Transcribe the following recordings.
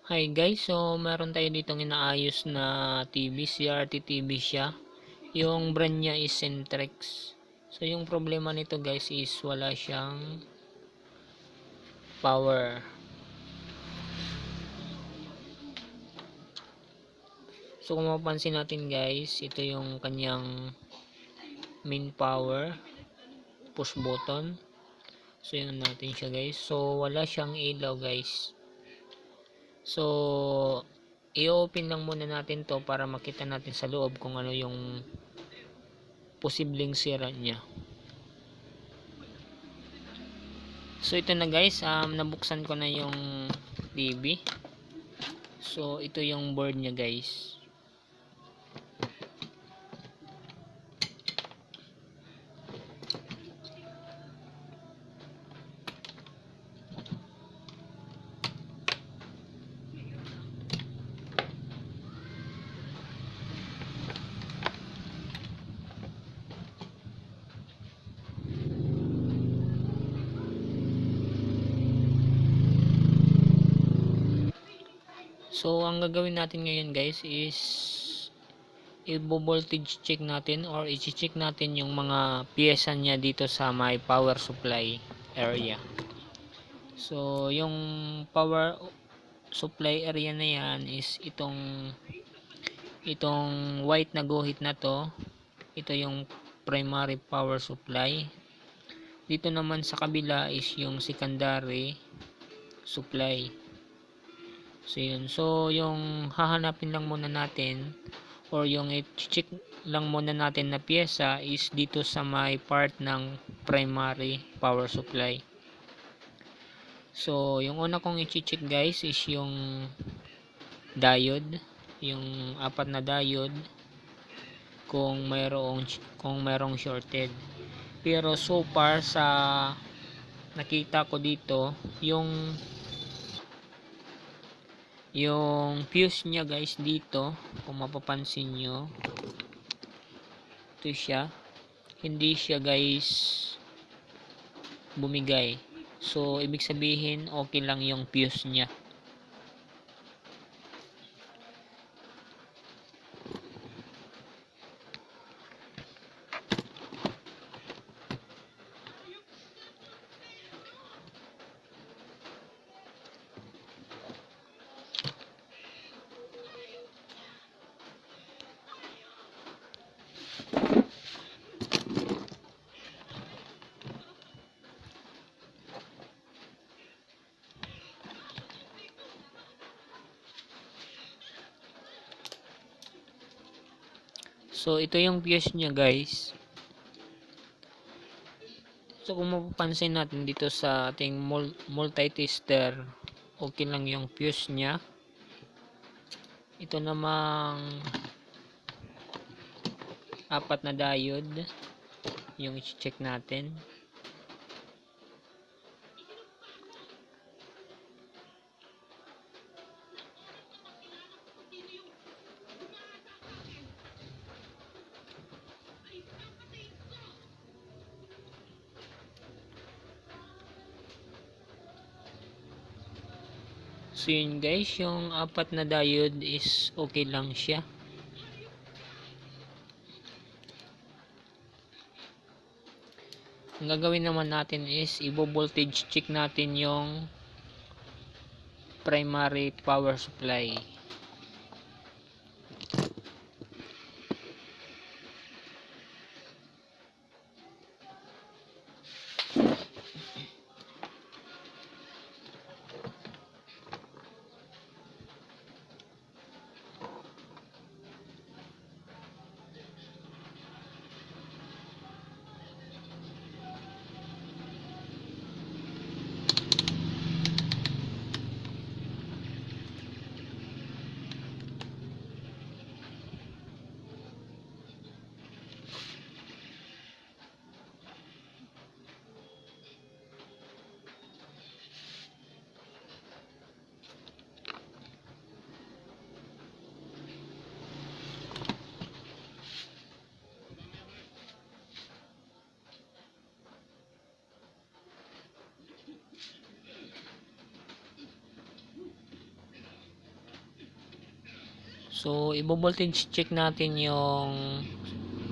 Hi guys, so meron tayo ditong inaayos na TV, CRT TV siya. Yung brand niya is Centrex. So yung problema nito guys is wala siyang power. So kung mapapansin natin guys, ito yung kanyang main power, push button. So yun natin siya guys. So wala siyang ilaw guys. So i-open lang muna natin to para makita natin sa loob kung ano yung posibleng sira niya. So ito na guys, nabuksan ko na yung TV. So ito yung board niya guys. So ang gagawin natin ngayon guys is i-voltage check natin or i-check natin yung mga piyesa niya dito sa may power supply area. So yung power supply area na yan is itong white na guhit na to. Ito yung primary power supply. Dito naman sa kabila is yung secondary supply. So yun. So yung hahanapin lang muna natin or yung i-check lang muna natin na piyesa is dito sa may part ng primary power supply. So yung una kong i-check guys is yung diode, yung apat na diode, kung mayroong shorted. Pero so far sa nakita ko dito, yung fuse niya guys dito, kung mapapansin nyo, ito siya, hindi siya guys bumigay. So ibig sabihin okay lang yung fuse niya. So ito yung fuse niya guys. So kung mapapansin natin dito sa ating multi-tester, okay lang yung fuse niya. Ito namang apat na diode yung i-check natin. So yun guys, yung apat na diode is okay lang siya. Ang gagawin naman natin is i-voltage check natin yung primary power supply. So i-voltage check natin yung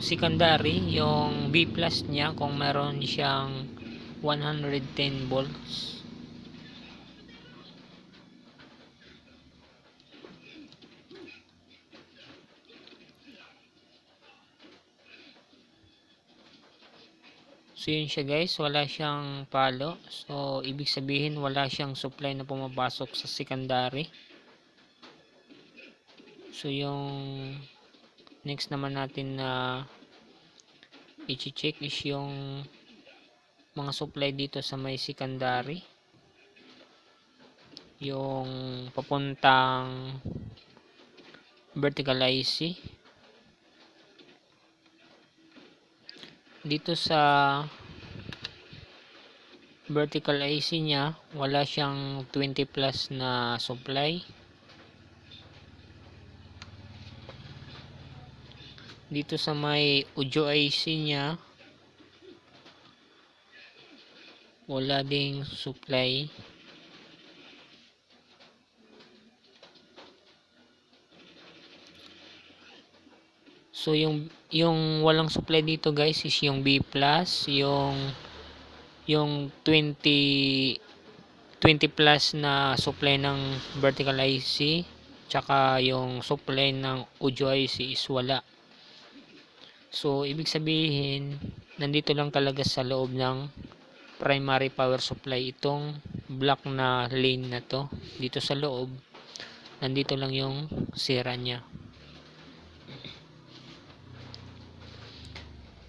secondary, yung B plus niya, kung meron siyang 110 volts. So yun siya guys, wala siyang palo. So ibig sabihin wala siyang supply na pumapasok sa secondary. So yung next naman natin na i-check is yung mga supply dito sa may secondary, yung papuntang vertical IC. Dito sa vertical IC nya wala siyang 20 plus na supply. Dito sa may audio IC nya wala ding supply. So yung walang supply dito guys is yung B plus, yung 20 plus na supply ng vertical IC, tsaka yung supply ng audio IC is wala. So ibig sabihin nandito lang talaga sa loob ng primary power supply itong black na lane na to. Dito sa loob nandito lang yung sira nya.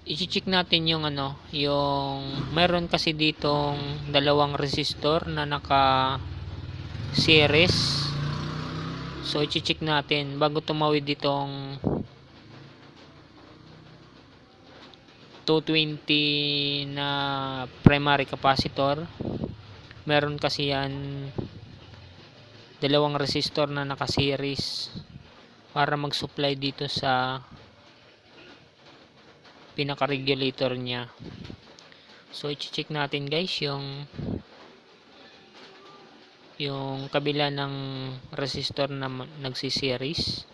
I-check natin yung yung meron kasi ditong dalawang resistor na naka series. So i-check natin bago tumawid ditong 220 na primary capacitor. Meron kasi yan dalawang resistor na naka series para mag-supply dito sa pinaka-regulator nya. So i-check natin guys yung kabila ng resistor na nagsi-series.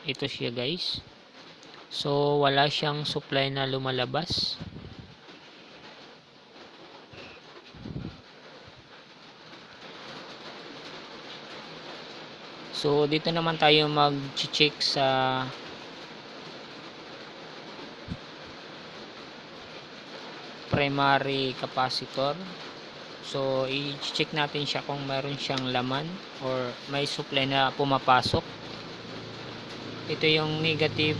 Ito siya guys. So wala siyang supply na lumalabas. So dito naman tayo mag-check sa primary capacitor. So i-check natin siya kung meron siyang laman or may supply na pumapasok. Ito yung negative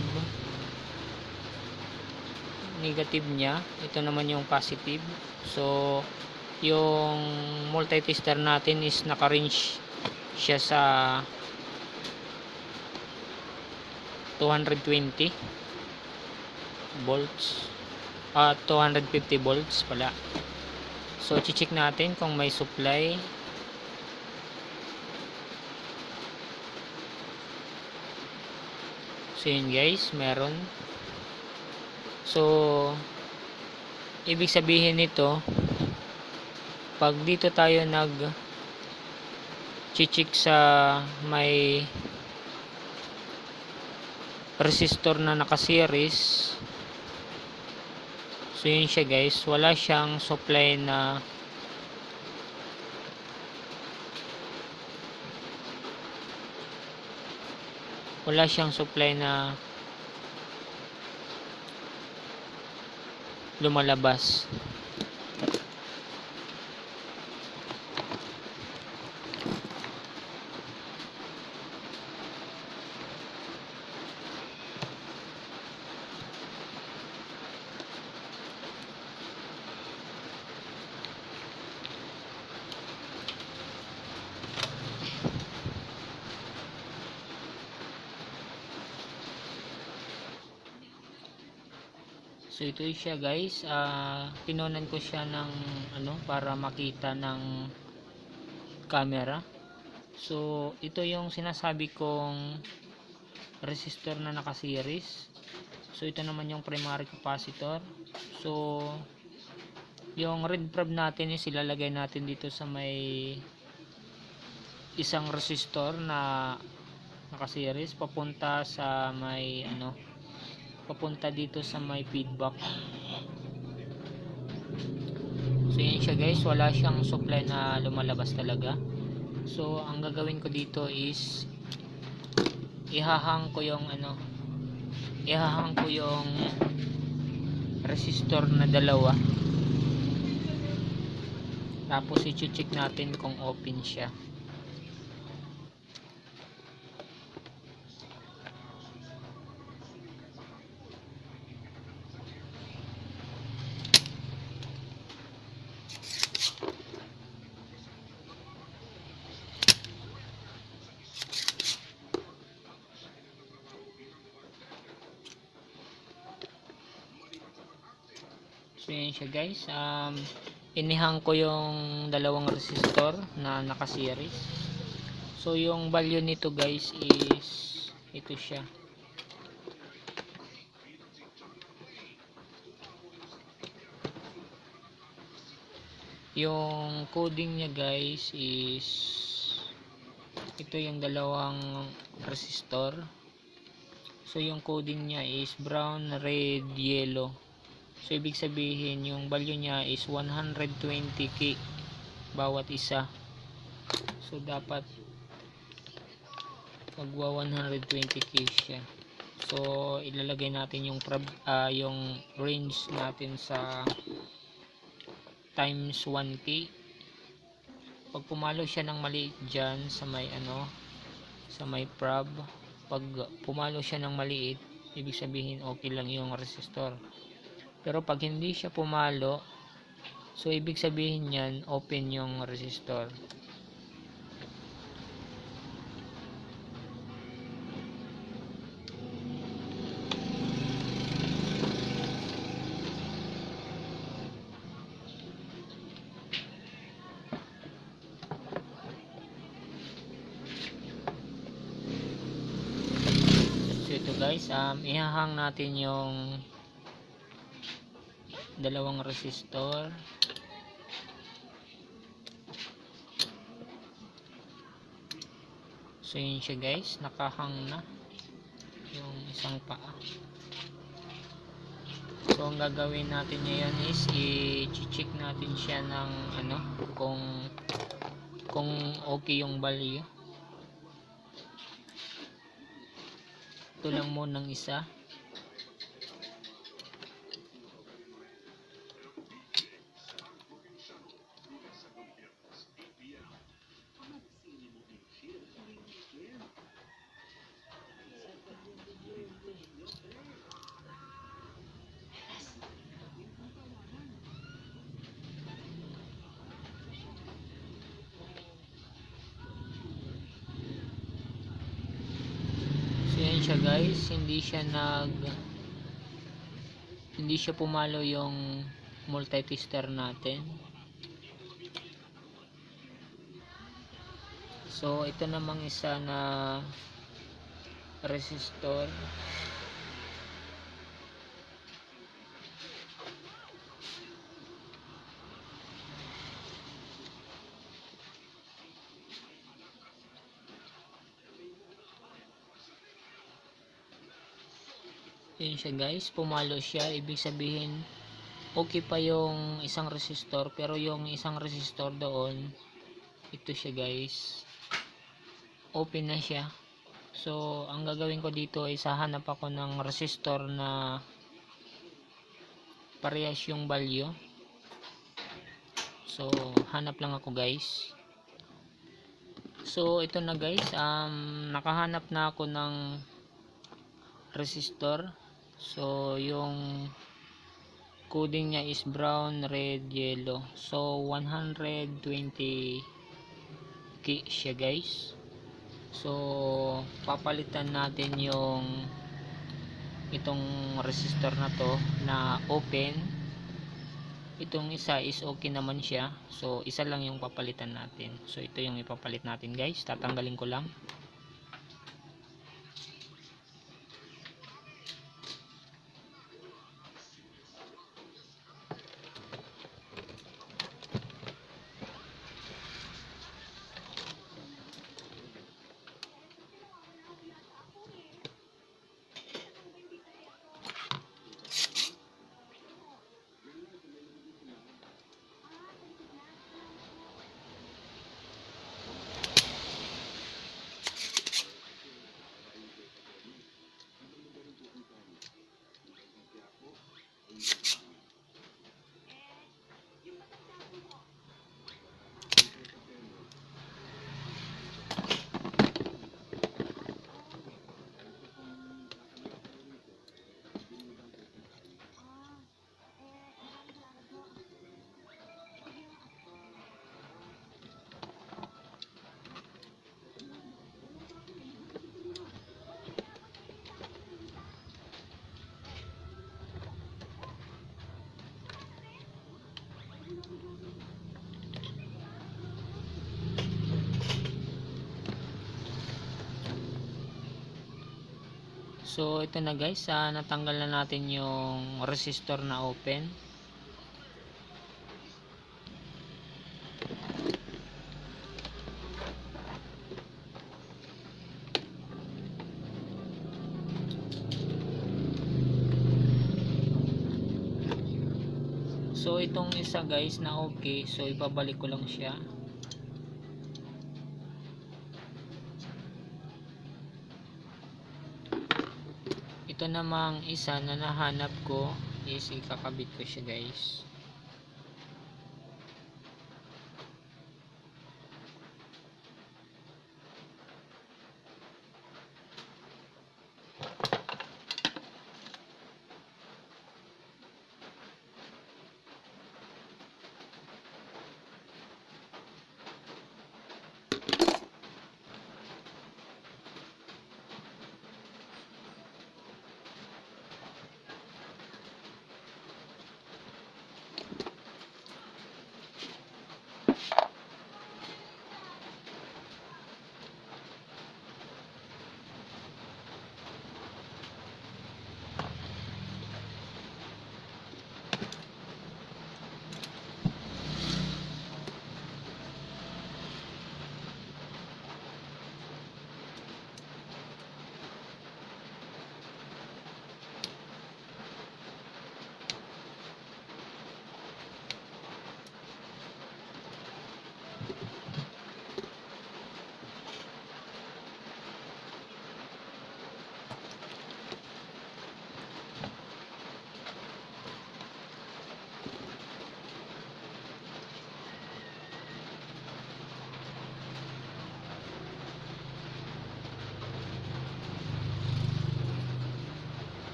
niya, ito naman yung positive. So yung multitester natin is naka-range siya sa 220 volts, 250 volts pala. So i-check natin kung may supply. So yun guys, meron. So ibig sabihin nito, pag dito tayo nag-check sa may resistor na naka-series, so yun siya guys, wala siyang supply na lumalabas. So ito siya guys, pinunan ko siya ng para makita ng camera. So ito yung sinasabi kong resistor na naka-series. So ito naman yung primary capacitor. So yung red probe natin is ilalagay natin dito sa may isang resistor na naka-series papunta sa may papunta dito sa may feedback. So yan siya guys, wala siyang supply na lumalabas talaga. So ang gagawin ko dito is ihahang ko yung resistor na dalawa, tapos i-check natin kung open siya. So yan siya guys, inihang ko yung dalawang resistor na naka-series. So yung value nito guys is ito siya. Yung coding niya guys is ito yung dalawang resistor. So yung coding niya is brown, red, yellow. So ibig sabihin yung value niya is 120k bawat isa. So dapat magwa 120k siya. So ilalagay natin yung range natin sa times 1k. Pag pumalo siya ng maliit dyan sa may sa may prob, pag pumalo siya ng maliit, ibig sabihin okay lang yung resistor. Pero pag hindi siya pumalo, so ibig sabihin yan open yung resistor. So ito guys, ihahang natin yung dalawang resistor. So yun siya guys, nakahang na yung isang paa. So ang gagawin natin ngayon is i-check natin siya ng kung okay yung value. Ito lang muna ng isa. So yan siya guys, hindi siya pumalo yung multi-tester natin. So ito namang isa na resistor, yun siya guys, pumalo siya. Ibig sabihin okay pa yung isang resistor, pero yung isang resistor doon, ito siya guys, open na siya. So ang gagawin ko dito ay hahanap ako ng resistor na parehas yung value. So hanap lang ako guys. So ito na guys, nakahanap na ako ng resistor. So yung coding niya is brown, red, yellow. So 120k siya guys. So papalitan natin itong resistor na to na open. Itong isa is okay naman siya. So isa lang yung papalitan natin. So ito yung ipapalit natin guys. Tatanggalin ko lang. So ito na guys, natanggal na natin yung resistor na open. So itong isa guys na okay, so ipabalik ko lang siya. Ito namang isa na nahanap ko is ikakabit ko siya guys.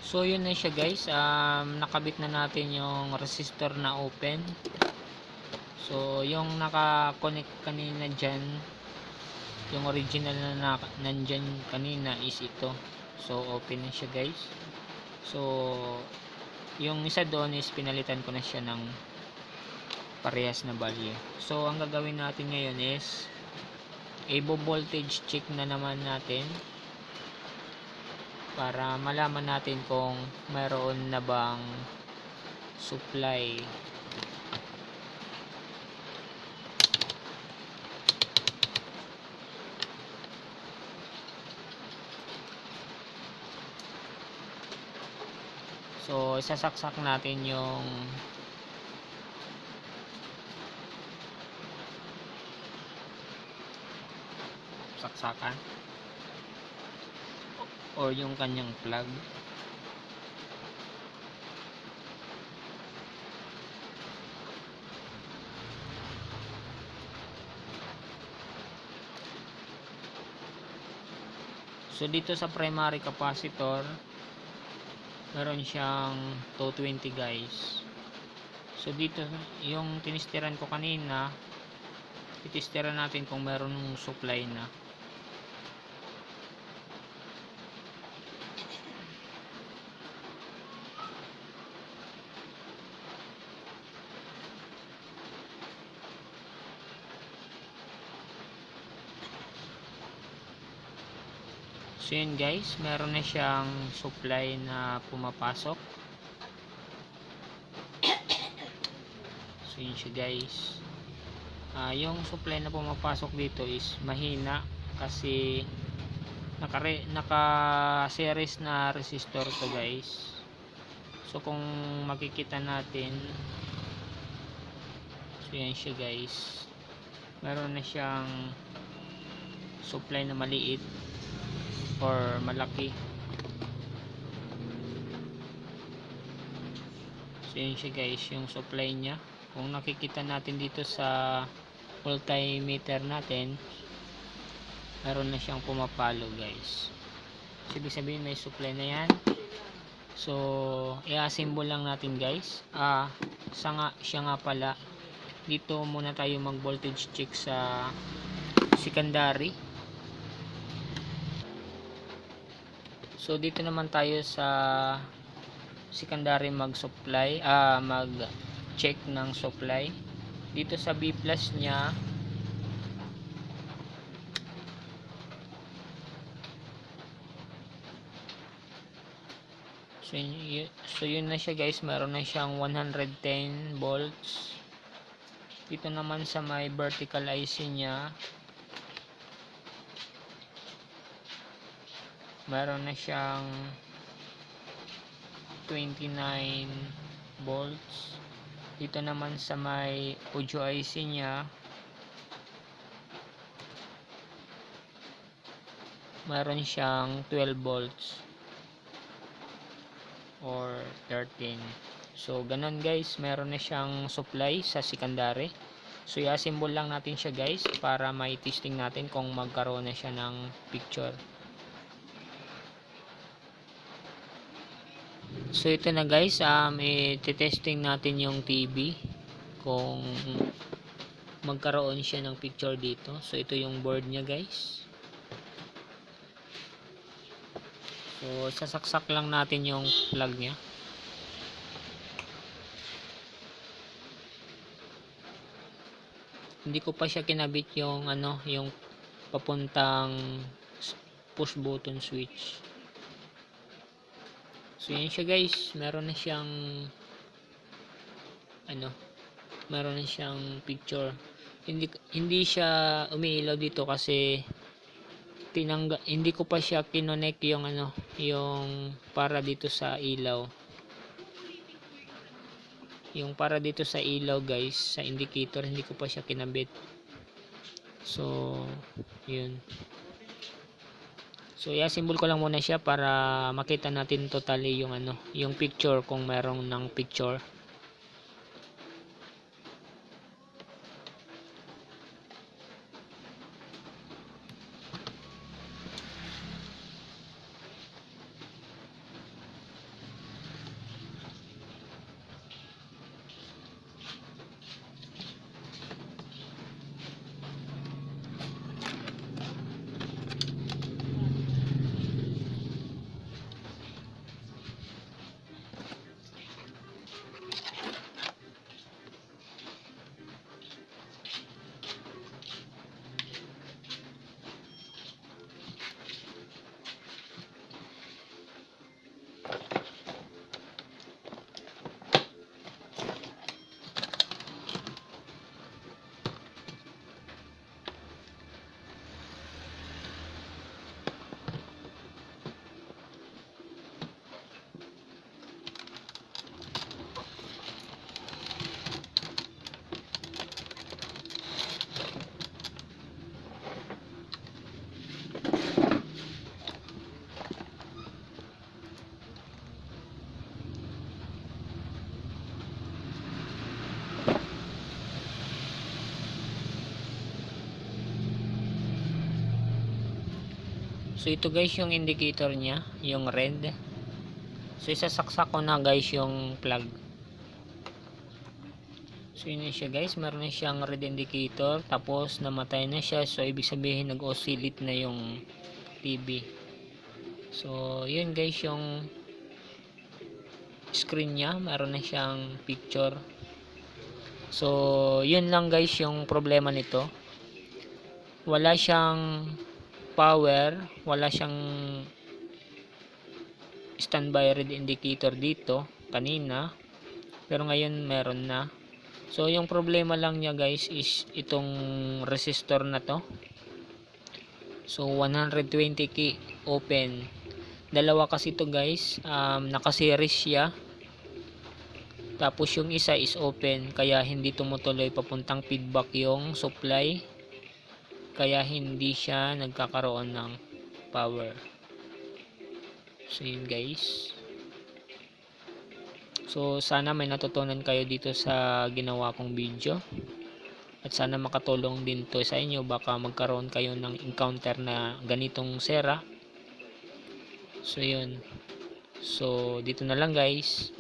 So yun na siya guys, nakabit na natin yung resistor na open. So yung naka-connect kanina dyan, yung original na nandyan kanina is ito. So open na siya guys. So yung isa doon is pinalitan ko na siya ng parehas na value. So ang gagawin natin ngayon is i-voltage check na naman natin para malaman natin kung mayroon na bang supply. So isasaksak natin yung saksakan or yung kanyang plug. So dito sa primary capacitor meron siyang 220 guys. So dito yung tinistiran ko kanina, titistiran natin kung meron ng supply na. So yun guys, meron na siyang supply na pumapasok. So yun siya guys. Yung supply na pumapasok dito is mahina kasi naka series na resistor to guys. So kung makikita natin, so yan siya guys, meron na siyang supply na maliit or malaki. So yun siya guys, yung supply nya. Kung nakikita natin dito sa multimeter natin, meron na siyang pumapalo guys. So ibig sabihin may supply na yan. So i-assemble lang natin guys. Siya nga pala, dito muna tayo mag voltage check sa secondary. So dito naman tayo sa secondary mag check ng supply. Dito sa B+ nya So yun na siya guys, meron na siyang 110 volts. Dito naman sa may vertical IC nya, meron na siyang 29 volts. Dito naman sa may audio IC nya, meron siyang 12 volts or 13. So ganun guys, meron na siyang supply sa secondary. So i-assemble lang natin siya guys para mai-testing natin kung magkaroon na siya ng picture. So ito na guys, i-testing natin yung TV kung magkaroon siya ng picture dito. So ito yung board niya guys. So sasaksak lang natin yung plug niya. Hindi ko pa siya kinabit yung yung papuntang push button switch. So yan siya guys, meron na siyang meron na siyang picture. Hindi siya umiilaw dito kasi hindi ko pa siya kinonek yung yung para dito sa ilaw. Yung para dito sa ilaw guys, sa indicator, hindi ko pa siya kinabit. So yun. So i-assemble ko lang muna siya para makita natin totally yung yung picture, kung merong ng picture. So ito guys yung indicator niya, yung red. So isasaksak ko na guys yung plug. So yun na siya guys, meron na siyang red indicator, tapos namatay na siya. So ibig sabihin nag-oscillate na yung TV. So yun guys yung screen niya, meron na siyang picture. So yun lang guys yung problema nito. Wala siyang power, wala siyang standby red indicator dito kanina, pero ngayon meron na. So yung problema lang niya guys is itong resistor na to. So 120k open, dalawa kasi to guys, naka-series siya, tapos yung isa is open, kaya hindi tumutuloy papuntang feedback yung supply, kaya hindi siya nagkakaroon ng power. So yun guys. So sana may natutunan kayo dito sa ginawa kong video, at sana makatulong din to sa inyo. Baka magkaroon kayo ng encounter na ganitong sera. So yun. So dito na lang guys.